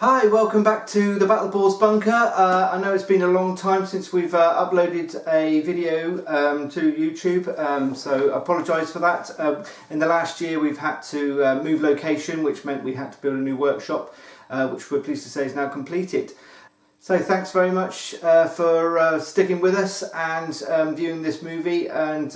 Hi, welcome back to the Battleboards bunker. I know it's been a long time since we've uploaded a video to YouTube, so I apologise for that. In the last year we've had to move location, which meant we had to build a new workshop, which we're pleased to say is now completed. So thanks very much for sticking with us and viewing this movie. And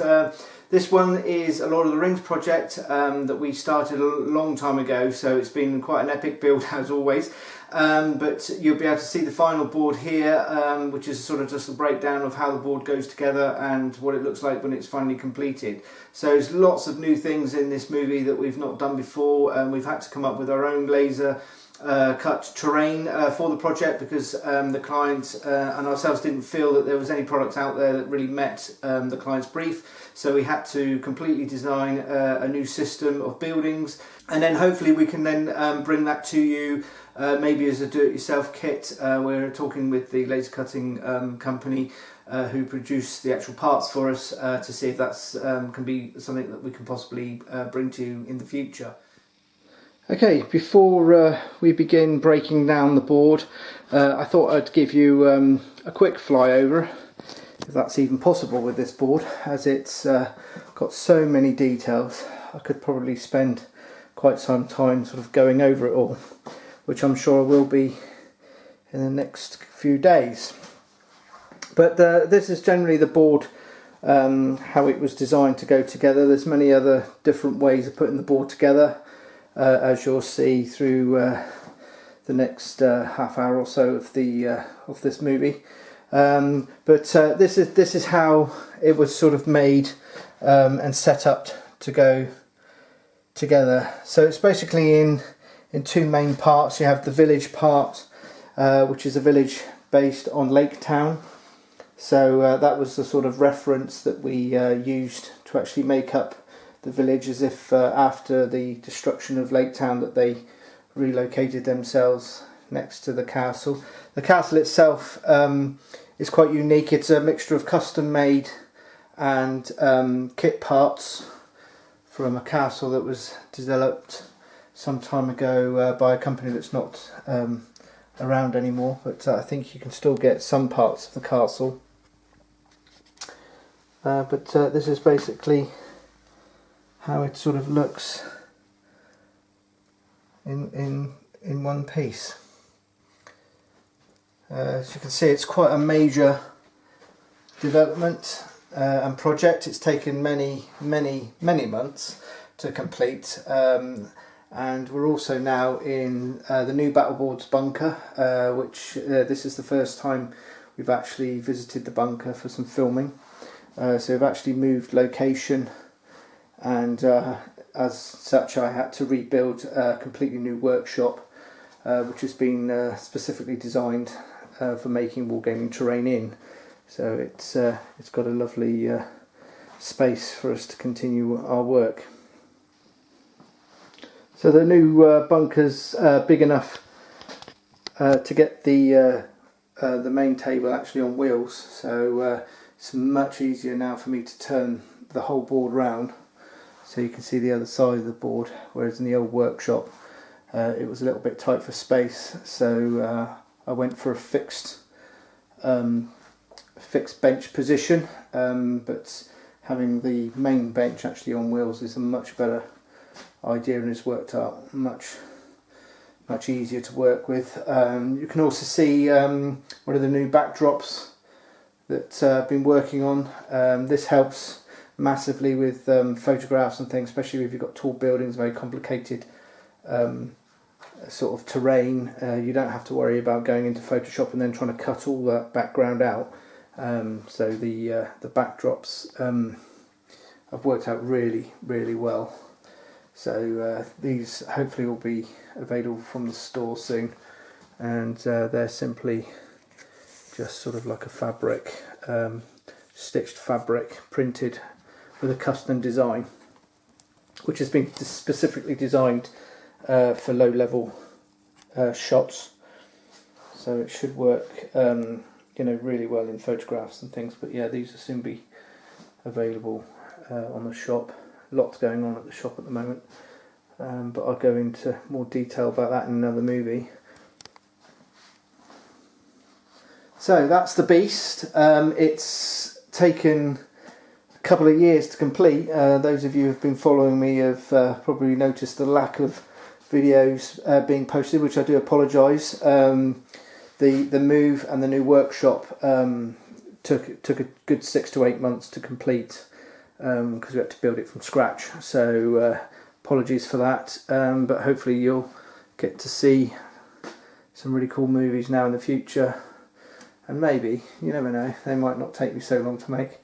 this one is a Lord of the Rings project that we started a long time ago, so it's been quite an epic build as always. But you'll be able to see the final board here, which is sort of just a breakdown of how the board goes together and what it looks like when it's finally completed. So there's lots of new things in this movie that we've not done before, and we've had to come up with our own laser cut terrain for the project because the client and ourselves didn't feel that there was any products out there that really met the client's brief. So we had to completely design a new system of buildings, and then hopefully we can then bring that to you maybe as a do-it-yourself kit. We're talking with the laser cutting company who produce the actual parts for us to see if that's can be something that we can possibly bring to you in the future. Okay, before we begin breaking down the board, I thought I'd give you a quick flyover, if that's even possible with this board, as it's got so many details. I could probably spend quite some time sort of going over it all, which I'm sure I will be in the next few days. But this is generally the board, how it was designed to go together. There's many other different ways of putting the board together, as you'll see through the next half hour or so of this movie. But this is how it was sort of made and set up to go together. So it's basically in two main parts. You have the village part, which is a village based on Lake Town. So that was the sort of reference that we used to actually make up the village, as if after the destruction of Lake Town that they relocated themselves next to the castle. The castle itself is quite unique. It's a mixture of custom made and kit parts from a castle that was developed some time ago by a company that's not around anymore, but I think you can still get some parts of the castle. But this is basically how it sort of looks in one piece. As you can see, it's quite a major development and project. It's taken many months to complete, and we're also now in the new Battleboards bunker, which this is the first time we've actually visited the bunker for some filming. So we've actually moved location, and as such I had to rebuild a completely new workshop, which has been specifically designed for making wargaming terrain in. So it's got a lovely space for us to continue our work. So the new bunker's big enough to get the main table actually on wheels, so it's much easier now for me to turn the whole board round so you can see the other side of the board, whereas in the old workshop it was a little bit tight for space, so I went for a fixed bench position, but having the main bench actually on wheels is a much better idea and has worked out much easier to work with. You can also see one of the new backdrops that I've been working on. This helps massively with photographs and things, especially if you've got tall buildings, very complicated sort of terrain. You don't have to worry about going into Photoshop and then trying to cut all that background out. So the backdrops have worked out really well. So these hopefully will be available from the store soon, and they're simply just sort of like a fabric, stitched fabric printed with a custom design, which has been specifically designed for low level shots, so it should work really well in photographs and things. But yeah, these will soon be available on the shop. Lots going on at the shop at the moment, but I'll go into more detail about that in another movie. So that's the beast. It's taken a couple of years to complete. Those of you who have been following me have probably noticed the lack of videos being posted, which I do apologise. The move and the new workshop took a good 6 to 8 months to complete because we had to build it from scratch. So apologies for that, but hopefully you'll get to see some really cool movies now in the future, and maybe, you never know, they might not take me so long to make.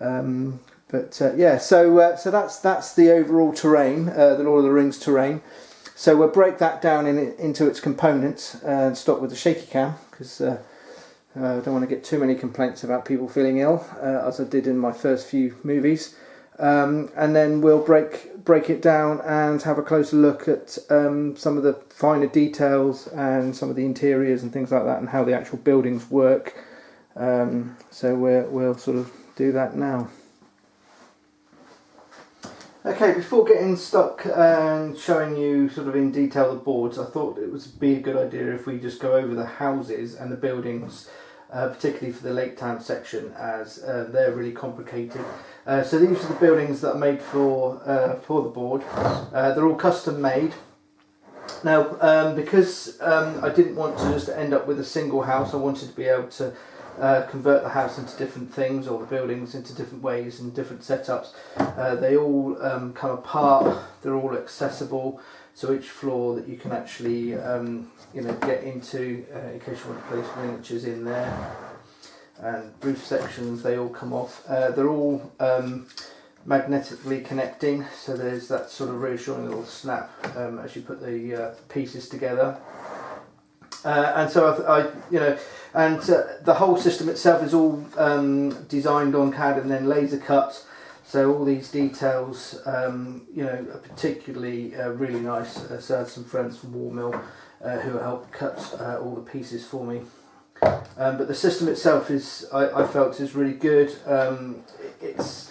Yeah, so that's the overall terrain, the Lord of the Rings terrain. So we'll break that down into its components and start with the shaky cam, because I don't want to get too many complaints about people feeling ill, as I did in my first few movies. And then we'll break it down and have a closer look at some of the finer details and some of the interiors and things like that, and how the actual buildings work. So we'll sort of do that now. Okay, before getting stuck and showing you sort of in detail the boards, I thought it would be a good idea if we just go over the houses and the buildings, particularly for the Lake Town section, as they're really complicated. So these are the buildings that are made for the board. They're all custom made. Now, because I didn't want to just end up with a single house, I wanted to be able to convert the house into different things, or the buildings into different ways and different setups. They all come apart, they're all accessible, so each floor that you can actually get into, in case you want to place miniatures in there. And roof sections, they all come off. They're all magnetically connecting, so there's that sort of reassuring little snap as you put the pieces together. And so the whole system itself is all designed on CAD and then laser cut. So all these details, are particularly really nice. So I had some friends from Warmill who helped cut all the pieces for me. But the system itself is, I felt, is really good. It's,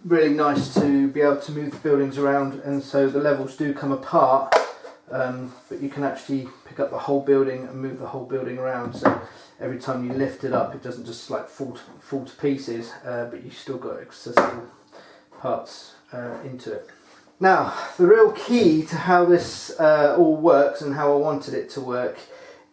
really nice to be able to move the buildings around, and so the levels do come apart. But you can actually pick up the whole building and move the whole building around, so every time you lift it up it doesn't just like fall to pieces, but you've still got accessible parts into it. Now, the real key to how this all works and how I wanted it to work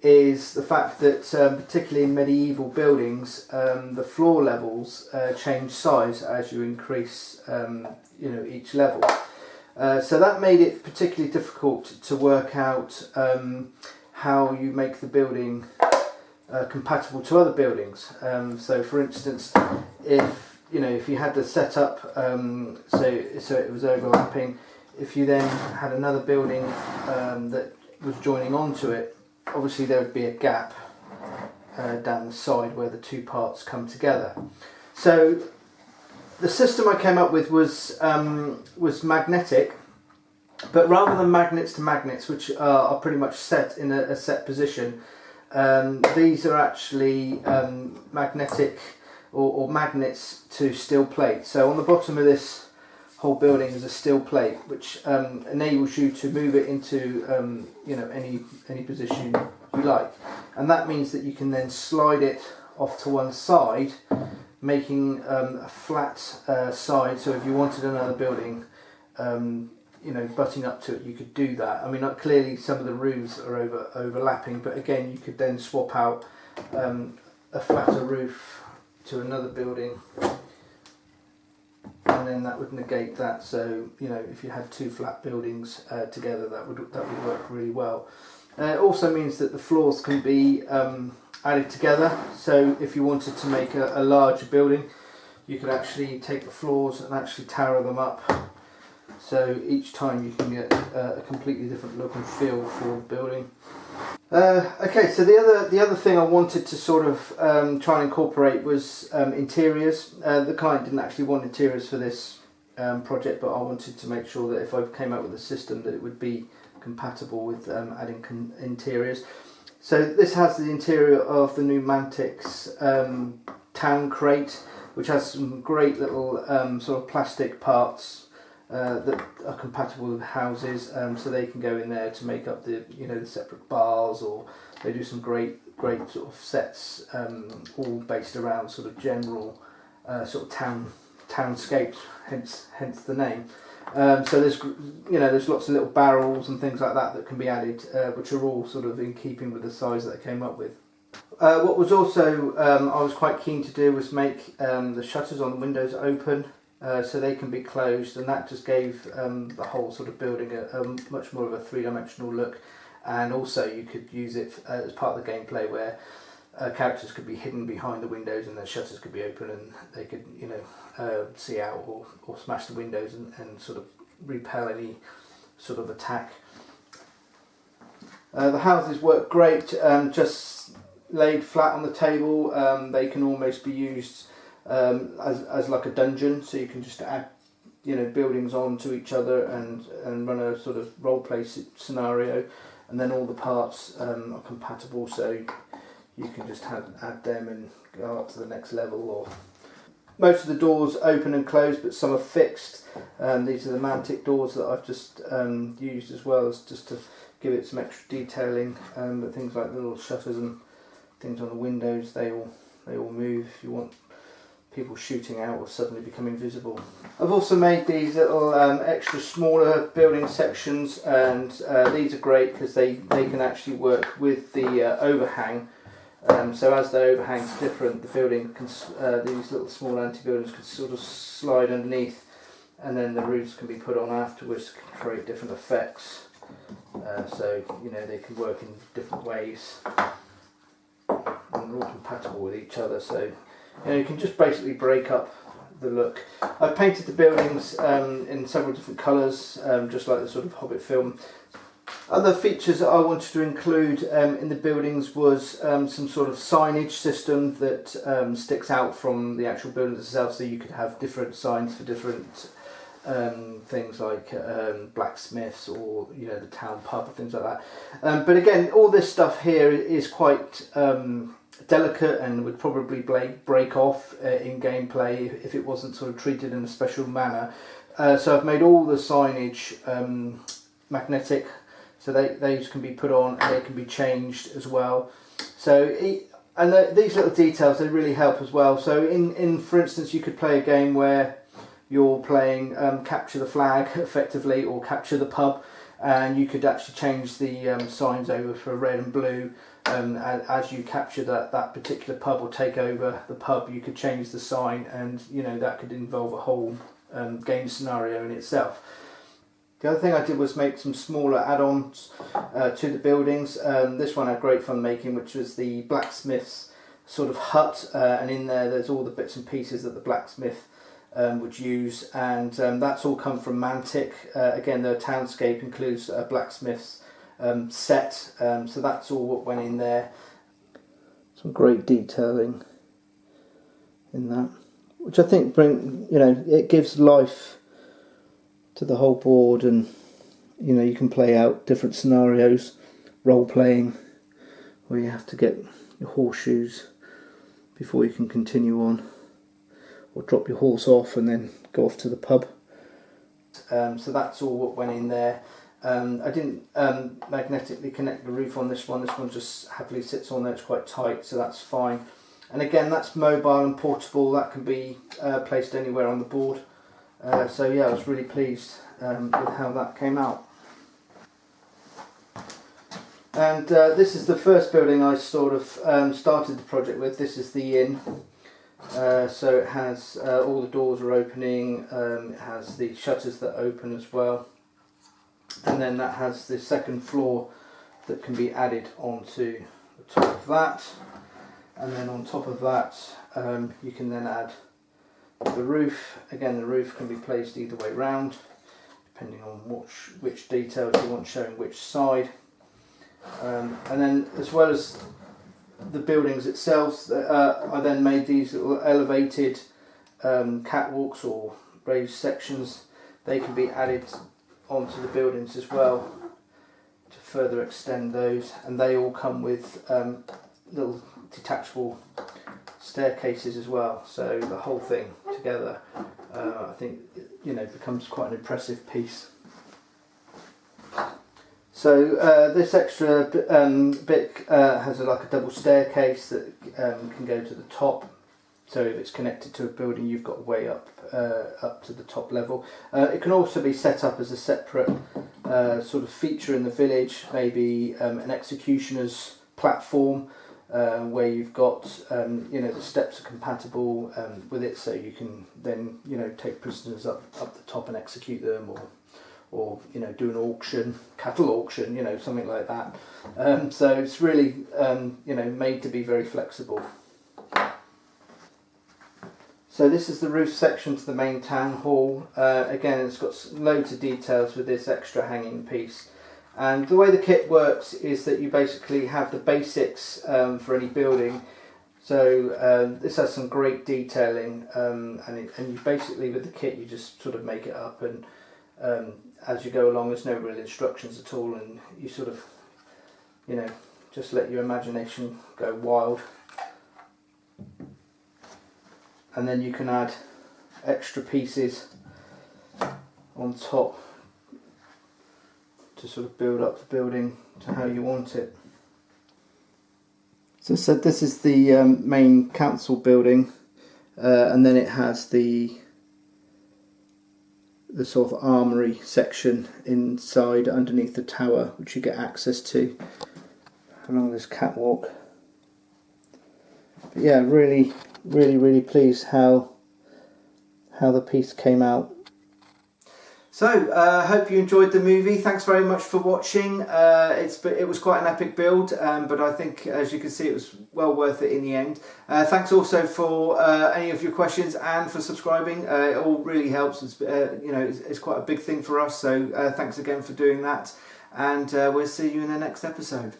is the fact that particularly in medieval buildings, the floor levels change size as you increase each level. So that made it particularly difficult to work out how you make the building compatible to other buildings. So for instance, if you had the setup so it was overlapping, if you then had another building that was joining onto it, obviously there would be a gap down the side where the two parts come together. So the system I came up with was magnetic, but rather than magnets to magnets, which are pretty much set in a set position, these are actually magnetic or magnets to steel plate. So on the bottom of this whole building is a steel plate, which enables you to move it into any position you like, and that means that you can then slide it off to one side, making a flat side. So if you wanted another building butting up to it, you could do that. I mean, clearly some of the roofs are overlapping, but again you could then swap out a flatter roof to another building, and then that would negate that. So if you had two flat buildings together, that would work really well. It also means that the floors can be added together. So if you wanted to make a larger building, you could actually take the floors and actually tower them up. So each time you can get a completely different look and feel for the building. Okay, so the other thing I wanted to sort of try and incorporate was interiors. The client didn't actually want interiors for this project, but I wanted to make sure that if I came up with a system that it would be compatible with adding interiors. So this has the interior of the new Mantix town crate, which has some great little sort of plastic parts that are compatible with houses, so they can go in there to make up the the separate bars, or they do some great great sort of sets, all based around sort of general sort of townscapes, hence the name. So there's lots of little barrels and things like that can be added, which are all sort of in keeping with the size that I came up with. What was also I was quite keen to do was make the shutters on the windows open, so they can be closed, and that just gave the whole sort of building a much more of a three-dimensional look. And also you could use it as part of the gameplay where characters could be hidden behind the windows and the shutters could be open and they could, see out or smash the windows and sort of repel any sort of attack. The houses work great, just laid flat on the table. They can almost be used as like a dungeon, so you can just add buildings onto each other and run a sort of role play scenario, and then all the parts are compatible, so you can just add them and go up to the next level. Or most of the doors open and close, but some are fixed. These are the Mantic doors that I've just used as well, as just to give it some extra detailing. But things like the little shutters and things on the windows, they all move if you want people shooting out or suddenly becoming visible. I've also made these little extra smaller building sections, and these are great because they can actually work with the overhang. So as the overhang's different, the building can, these little small anti-buildings can sort of slide underneath, and then the roofs can be put on afterwards to create different effects. So they can work in different ways, and they're all compatible with each other. So you can just basically break up the look. I've painted the buildings in several different colours, just like the sort of Hobbit film. Other features that I wanted to include in the buildings was some sort of signage system that sticks out from the actual buildings itself, so you could have different signs for different things like blacksmiths or the town pub or things like that. But again, all this stuff here is quite delicate and would probably break off in gameplay if it wasn't sort of treated in a special manner. So I've made all the signage magnetic, so those can be put on and they can be changed as well. So these little details, they really help as well. So in for instance, you could play a game where you're playing capture the flag effectively, or capture the pub, and you could actually change the signs over for red and blue. As you capture that particular pub or take over the pub, you could change the sign, and that could involve a whole game scenario in itself. The other thing I did was make some smaller add-ons to the buildings. This one I had great fun making, which was the blacksmith's sort of hut, and in there's all the bits and pieces that the blacksmith would use, and that's all come from Mantic. Again, the townscape includes a blacksmith's set, so that's all what went in there. Some great detailing in that, which I think it gives life to the whole board, and you can play out different scenarios, role playing, where you have to get your horseshoes before you can continue on, or drop your horse off and then go off to the pub. So that's all what went in there. I didn't magnetically connect the roof on this one. This one just happily sits on there. It's quite tight, so that's fine. And again, that's mobile and portable. That can be placed anywhere on the board. So yeah, I was really pleased with how that came out. And this is the first building I sort of started the project with. This is the inn. So it has all the doors are opening, it has the shutters that open as well, and then that has the second floor that can be added onto the top of that, and then on top of that you can then add the roof. Again, the roof can be placed either way round depending on which details you want showing which side, and then as well as the buildings itself, I then made these little elevated catwalks or raised sections. They can be added onto the buildings as well to further extend those, and they all come with little detachable staircases as well. So the whole thing together, I think becomes quite an impressive piece. So this extra bit has like a double staircase that can go to the top. So if it's connected to a building, you've got a way up to the top level. It can also be set up as a separate sort of feature in the village, maybe an executioner's platform where you've got the steps are compatible with it, so you can then take prisoners up the top and execute them, or do an auction, cattle auction, something like that. So it's really made to be very flexible. So this is the roof section to the main town hall. Again, it's got loads of details with this extra hanging piece. And the way the kit works is that you basically have the basics for any building. So this has some great detailing, and you basically with the kit you just sort of make it up, and as you go along there's no real instructions at all, and you sort of just let your imagination go wild. And then you can add extra pieces on top to sort of build up the building to how you want it. So this is the main council building, and then it has the sort of armoury section inside underneath the tower, which you get access to along this catwalk. But yeah, really pleased how the piece came out. So I hope you enjoyed the movie. Thanks very much for watching. It was quite an epic build, but I think as you can see it was well worth it in the end. Thanks also for any of your questions and for subscribing. It all really helps. It's quite a big thing for us, so thanks again for doing that, and we'll see you in the next episode.